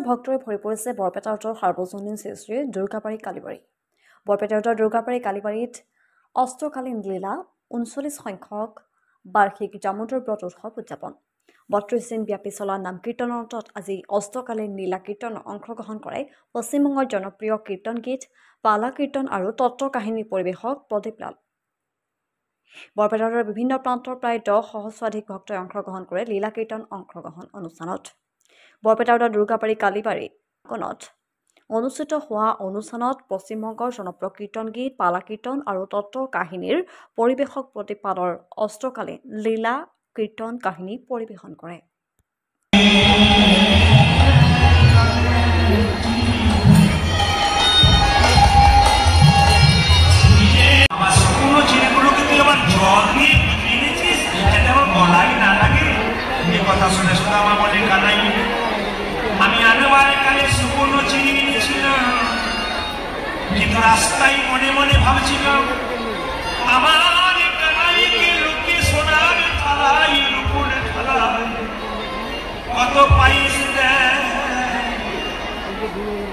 ভক্তৰে ভৰি পৰিছে বৰপেটা উত্তৰ সাৰ্বজনীন শ্ৰী দুৰ্গাবাৰী কালীবাৰী। বৰপেটা উত্তৰ দুৰ্গাবাৰী কালীবাৰীত অষ্টকালীন লীলা ৩৯ সংখ্যক বাৰ্ষিক জামুতৰ ব্ৰত উৎসৱ উদযাপন। ৩২ দিন ব্যাপী চলা নাম কীৰ্তনৰ অন্তত আজি অষ্টকালীন লীলা কীৰ্তনত অংশগ্ৰহণ কৰে পশ্চিমবংগৰ জনপ্ৰিয় কীৰ্তন গীত পালা কীৰ্তন আৰু তত্ত্ব কাহিনীৰ পৰিৱেশক প্ৰদীপ লাল। বৰপেটাৰ বিভিন্ন প্ৰান্তৰ প্ৰায় ১০ সহস্ৰাধিক ভক্তই অংশগ্ৰহণ কৰে লীলা কীৰ্তন অংশগ্ৰহণ অনুষ্ঠানত। বৰপেটা দুৰ্গাবাৰী কালীবাৰী কনত অনুষ্ঠিত হোৱা অনুষ্ঠানত পশ্চিমবংগৰ জনপ্ৰিয় কীৰ্তন গীত পালা কীৰ্তন আৰু তত্ত্ব কাহিনীৰ পৰিৱেশক প্ৰদীপ পালৰ অষ্টকালীন লীলা কীৰ্তন কাহিনী পৰিৱেশন কৰে। আমি আনেবারে কালে সুপর্ণ চিনি নিয়েছিলাম, কিন্তু রাস্তায় মনে মনে ভাবছিলাম আমার কানাইকে লোকে সোনার থালায় রূপোর থালায় কত পাইস দেয়,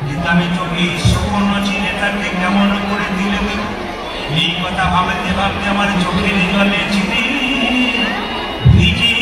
কিন্তু আমি চোখে সুপর্ণ চিনিটাকে কেমন করে দিলে এই কথা ভাবতে ভাবতে আমার চোখের জলে চিনি ভিজে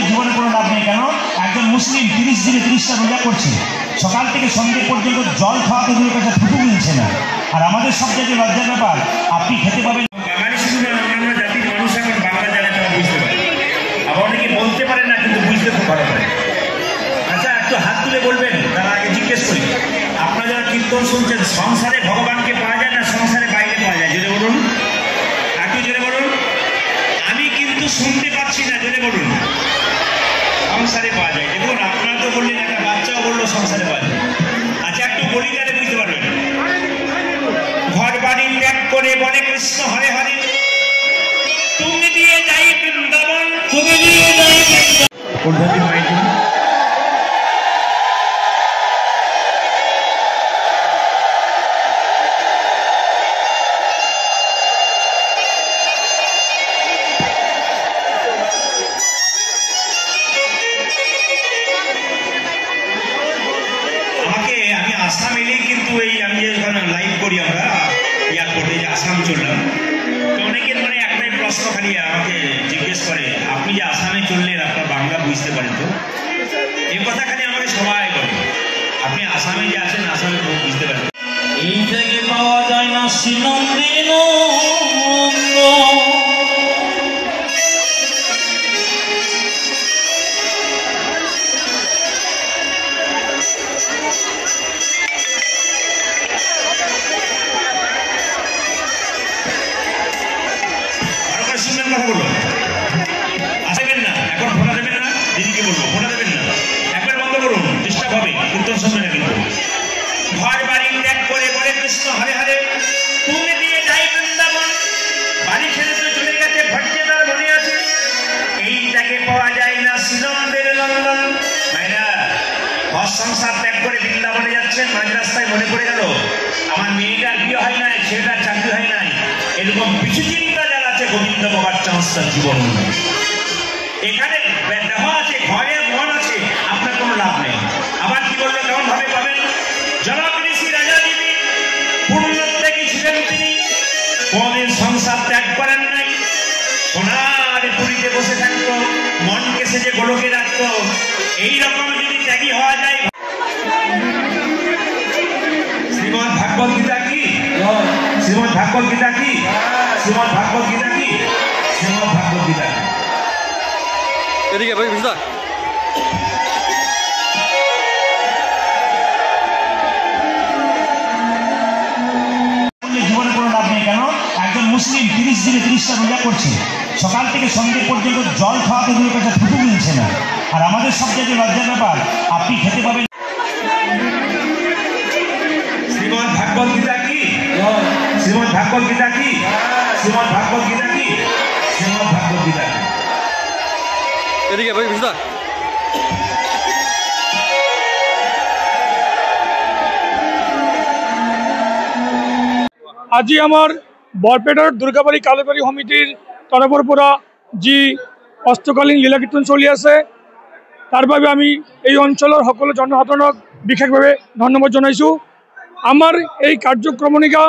জীবনে কোনো লাভ নেই। কেন একজন মুসলিম 30 দিনে 30টা রোজা করছে, সকাল থেকে সন্ধ্যে পর্যন্ত জল খাওয়াতে দূরের কাছে ফুটু মিলছে না। আর আমাদের সব জায়গায় লজ্জার ব্যাপার, আপনি খেতে পাবেন বাঙালি শুধু না, অন্যান্য জাতির মানুষ এখন বাংলা জানে তারা বুঝতে পারে, আবার অনেকে বলতে পারে না কিন্তু বুঝতে খুব ভালো পারে। আচ্ছা একটু হাত তুলে বলবেন, তার আগে জিজ্ঞেস করি আপনারা যারা কীর্তন শুনছেন, সংসারে ভগবানকে পাওয়া যায় না সংসারে বাইরে পাওয়া যায়? জোরে বলুন, একটু জোরে বলুন। আমি কিন্তু শুনতে পাচ্ছি না, জোরে বলুন। সংসারে পাওয়া যায়। দেখুন আপনারা তো বললেন, একটা বাচ্চাও বললো সংসারে পাওয়া যায়। আচ্ছা একটু বলি তাহলে বুঝতে পারবেন। ঘর বাড়ি ত্যাগ করে বলে কৃষ্ণ হরে হরে, তুমি দিয়ে যাই বৃন্দাবন, তুমি দিয়ে যাই বৃন্দাবন। আসাম এলেই কিন্তু এই আমি যে লাইভ করি আমরা এয়ারপোর্টে, যে আসাম চললাম, তো অনেকের মানে একটাই প্রশ্ন খালি আমাকে জিজ্ঞেস করে, আপনি যে আসামে চললেন আপনার বাংলা বুঝতে পারেন তো? এই কথা খালি আমাকে সবাই বলে, আপনি আসামে যে আছেন আসামে বুঝতে পারেন। এই জায়গায় পাওয়া যায় না শ্রীনন্দিন কথা বলবো, আসবেন না এখন, ফোটা দেবেন না, দিদিকে বলবো ফোটা দেবেন না, একবার বন্ধ করুন, ডিস্টার্ব হবে, কীর্তন শুনবে না কিন্তু। ঘর বাড়ি ত্যাগ করে বলে কৃষ্ণ হরে হরে, তুমি দিয়ে যাই বৃন্দাবন, বাড়ি ছেড়ে তো চলে গেছে, ভটকে তার মনে আছে, এইটাকে পাওয়া যায় না শ্রীনন্দের নন্দন। ভাইরা ঘর সংসার ত্যাগ করে বৃন্দাবনে যাচ্ছেন, মাঝ রাস্তায় মনে পড়ে গেল আমার মেয়েটার বিয়ে হয় নাই, ছেলেটার চাকরি হয় নাই, এরকম কিছু চিন্তা গোবিন্দ বাবার চান্সটার জীবন এখানে দেওয়া আছে, ঘরে মন আছে, আপনার কোনো লাভ নেই। আবার কি বললো, কেমন ভাবে পাবেন? জনক ঋষি রাজা দেবী পূর্ণত্যাগী ছিলেন তিনি, কোনদিন সংসার ত্যাগ করেন নাই, সোনার পুরীতে বসে থাকতো, মনকে সেজে গোলকে রাখতো। এইরকম যদি ত্যাগী হওয়া যায় ভাগবত গীতা কি? শ্রীমদ ভাগবত গীতা কি? শ্রীমদ ভাগবত গীতা কি? এদিকে ভাই বুঝলা জীবনে কোনো লাভ নেই। কেন? একজন মুসলিম 30 দিনে 30টা রোজা করছে, সকাল থেকে সন্ধ্যে পর্যন্ত জল খাওয়াতে দূরের কাছে থুতু মিলছে না। আর আমাদের সব জায়গায় লজ্জার ব্যাপার, আপনি খেতে পাবেন। শ্রীমদ ভাগবত গীতা কি? শ্রীমদ ভাগবত গীতা কি? শ্রীমদ ভাগবত গীতা কি? শ্রীমদ ভাগবত গীতা কি? এদিকে ভাই বুঝলা আজি আমার বরপেটার দুর্গাবাড়ি কালীবাড়ি সমিতির তৰফৰ পৰা যি অষ্টকালীন লীলা কীৰ্তন চলি আছে তাৰ বাবে আমি এই অঞ্চলৰ সকলো জনসাধাৰণক বিশেষভাৱে ধন্যবাদ জনাইছোঁ। আমাৰ এই কাৰ্যক্ৰমণিকা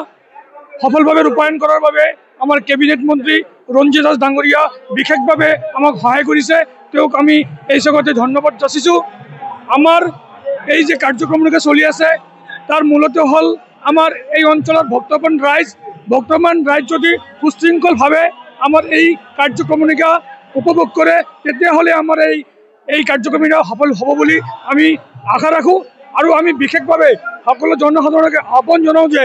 সফলভাৱে ৰূপায়ণ কৰাৰ বাবে আমাৰ কেবিনেট মন্ত্ৰী ৰঞ্জিত দাস ডাঙৰীয়া বিশেষভাৱে আমাক সহায় কৰিছে, তেওঁক আমি এই জগতে ধন্যবাদ যাচিছোঁ। আমাৰ এই যে কাৰ্যক্ৰমণিকা চলি আছে তাৰ মূলত হ'ল আমার এই অঞ্চলের ভক্তমান রাইজ যদি সুশৃঙ্খলভাবে আমার এই কার্যক্রমণিকা উপভোগ করে তেতিয়াহ'লে আমার এই কার্যক্রমণিকা সফল হ'ব বুলি আমি আশা রাখোঁ। আৰু আমি বিশেষভাৱে সকলো জনসাধাৰণক আহ্বান জনাওঁ যে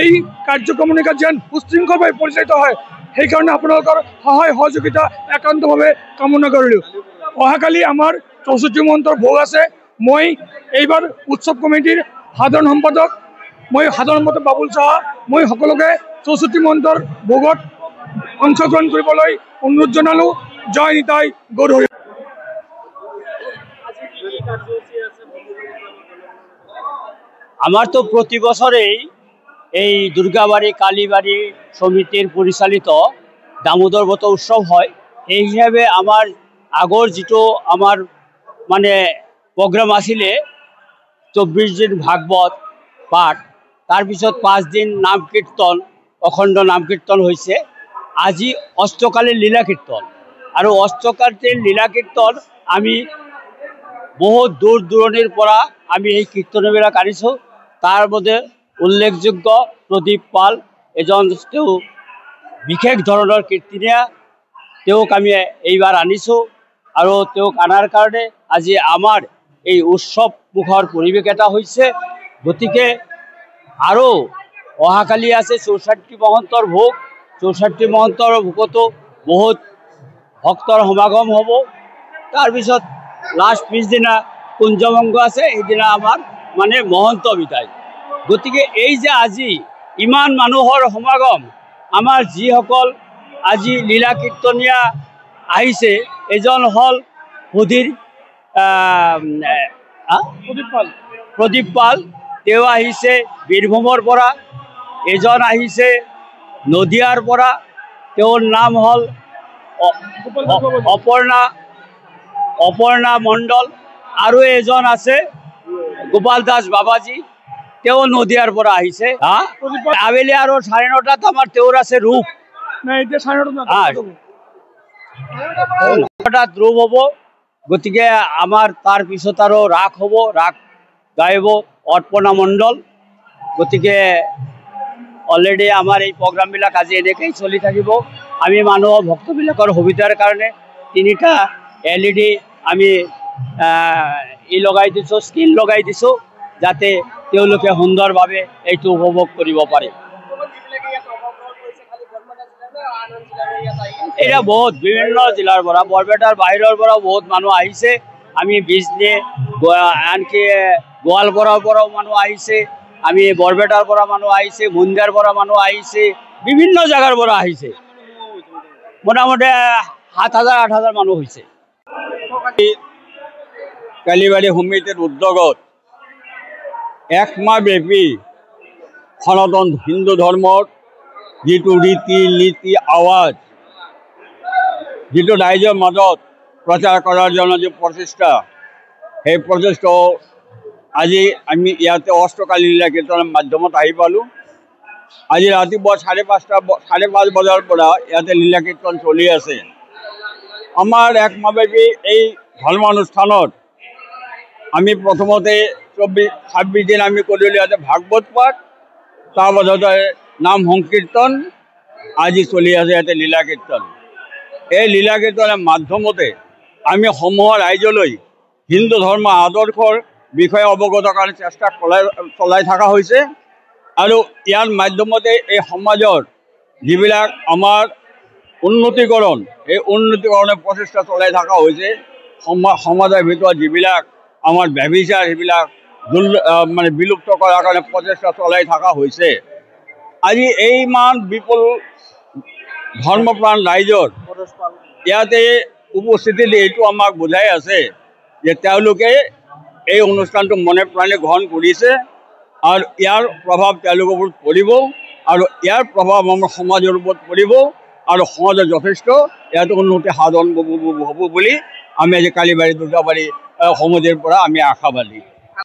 এই কাৰ্যক্ৰমণিকা যেন সুশৃঙ্খলভাৱে পৰিচালিত হয়, সেইকাৰণে আপোনালোকৰ সহায় সহযোগিতা একান্তভাৱে কামনা কৰিলোঁ। অহাকালি আমাৰ 64 মহন্তৰ ভোগ আছে। মই এইবাৰ উৎসৱ কমিটিৰ সাধাৰণ সম্পাদক সাধাৰণ সম্পাদক বাবুল সাহা, মই সকলোকে 64 মহন্তৰ ভোগত অংশগ্ৰহণ কৰিবলৈ অনুৰোধ জনালোঁ। জয় নিতাই গৌৰ হৰি। আমাৰ তো প্ৰতি বছৰেই এই দুৰ্গাবাড়ি কালীবাড়ি সমিতিৰ পৰিচালিত দামোদৰ ব্ৰত উৎসব হয়। এই হিসাবে আমাৰ আগৰ যিটো আমাৰ মানে প্ৰোগ্ৰাম আছিলে 24 দিন ভাগবত পাঠ, তাৰপিছত 5 দিন নাম কীৰ্তন, অখণ্ড নাম কীৰ্তন হৈছে। আজি অষ্টকালীন লীলা কীৰ্তন, আৰু অষ্টকালীন লীলা কীৰ্তন আমি বহুত দূৰ দূৰণিৰ পৰা আমি এই কীৰ্তনবিলাক আনিছোঁ। তাৰ মধ্যে উল্লেখযোগ্য প্ৰদীপ পাল এজন তেওঁ বিশেষ ধৰণৰ কীৰ্তনীয়া, তেওঁক আমি এইবাৰ আনিছোঁ। আৰু তেওঁক আনাৰ কাৰণে আজি আমাৰ এই উৎসৱ মুখৰ পৰিৱেশ এটা হৈছে। গতিকে আৰু অহাকালি আছে 64 মহন্তৰ ভোগ। 64 মহন্তৰ ভোগতো বহুত ভক্তৰ সমাগম হ'ব। তাৰপিছত লাষ্ট পিছদিনা কুঞ্জভংগ আছে, এইদিনা আমাৰ মানে মহন্ত বিদায়। গতিকে এই যে আজি ইমান মানুহৰ সমাগম, আমাৰ যিসকল আজি লীলা কীৰ্তনীয়া আহিছে, এজন হ'ল প্ৰদীপ পাল, তেওঁ আহিছে বীৰভূমৰ পৰা। এজন আহিছে নদিয়াৰ পৰা, তেওঁৰ নাম হ'ল অপৰ্ণা মণ্ডল। আৰু এজন আছে গোপাল দাস বাবাজী, তেওঁ নদিয়াৰ পৰা আহিছে। আবেলি আৰু 9:30 আমাৰ তেওঁৰ আছে ৰূপ, 9:30 ৰূপ হ'ব। গতিকে আমাৰ তাৰপিছত আৰু ৰাস হ'ব, ৰাস গাইব অৰ্পণা মণ্ডল। গতিকে অলৰেডি আমাৰ এই প্ৰগ্ৰামবিলাক আজি এনেকৈয়ে চলি থাকিব। আমি মানুহৰ ভক্তবিলাকৰ সুবিধাৰ কাৰণে 3টা LED আমি লগাই দিছোঁ, স্ক্ৰীন লগাই দিছোঁ, যাতে তেওঁলোকে সুন্দৰভাৱে এইটো উপভোগ কৰিব পাৰে। এটা বহুত বিভিন্ন জিলাৰ পৰা, বৰপেটাৰ বাহিৰৰ পৰাও বহুত মানুহ আহিছে। আমি বিজনী আনকি গোৱালপাৰাৰ পৰাও মানুহ আহিছে, আমি বৰপেটাৰ পৰা মানুহ আহিছে, মুন্দিয়াৰ পৰা মানুহ আহিছে, বিভিন্ন জাগাৰ পৰা আহিছে। মোটামুটি 7,000-8,000 মানুহ হৈছে। কালীবাড়ি সমিতিৰ উদ্যোগত 1 মাহ ব্যাপী সনাতন হিন্দু ধৰ্মৰ যিটো ৰীতি নীতি আৱাজ, যিটো ৰাইজৰ মাজত প্ৰচাৰ কৰাৰ জন্য যে প্ৰচেষ্টা, সেই প্ৰচেষ্টা আজি আমি ইয়াতে অষ্টকালীন লীলা কীৰ্তনৰ মাধ্যমত আহি পালোঁ। আজি ৰাতিপুৱা 5:30 বজাৰ পৰা ইয়াতে লীলা কীৰ্তন চলি আছে। আমাৰ 1 মাহব্যাপী এই ধৰ্মানুষ্ঠানত আমি প্ৰথমতে 26 দিন আমি কৰিলোঁ ইয়াতে ভাগৱত পাঠ, তাৰ পাছতে নাম সংকীৰ্তন আজি চলি আছে ইয়াতে লীলা কীৰ্তন। এই লীলা কীৰ্তনৰ মাধ্যমতে আমি সমূহৰ ৰাইজলৈ হিন্দু ধৰ্ম আদৰ্শৰ বিষয়ে অৱগত কৰাৰ চেষ্টা চলাই থকা হৈছে আৰু ইয়াৰ মাধ্যমতে এই সমাজৰ যিবিলাক আমাৰ উন্নতিকৰণ এই উন্নতিকৰণৰ প্ৰচেষ্টা চলাই থকা হৈছে। সমাজৰ ভিতৰত যিবিলাক আমাৰ ব্যভিচাৰ সেইবিলাক মানে বিলুপ্ত কৰাৰ কাৰণে প্ৰচেষ্টা চলাই থকা হৈছে। আজি এই মান বিপুল ধৰ্মপ্ৰাণ ৰাইজৰ ইয়াতে উপস্থিতি এইটো আমাক বুজাই আছে যে তেওঁলোকে এই অনুষ্ঠানটো মনে প্ৰাণে গ্ৰহণ কৰিছে আৰু ইয়াৰ প্ৰভাৱ তেওঁলোকৰ ওপৰত পৰিব আৰু ইয়াৰ প্ৰভাৱ আমাৰ সমাজৰ ওপৰত পৰিব আৰু সমাজৰ যথেষ্ট ইয়াত উন্নতি সাধন হ'ব বুলি আমি আজি কালিবাৰী দুৰ্গাবাৰী সমিতিৰ পৰা আমি আশাবাদী।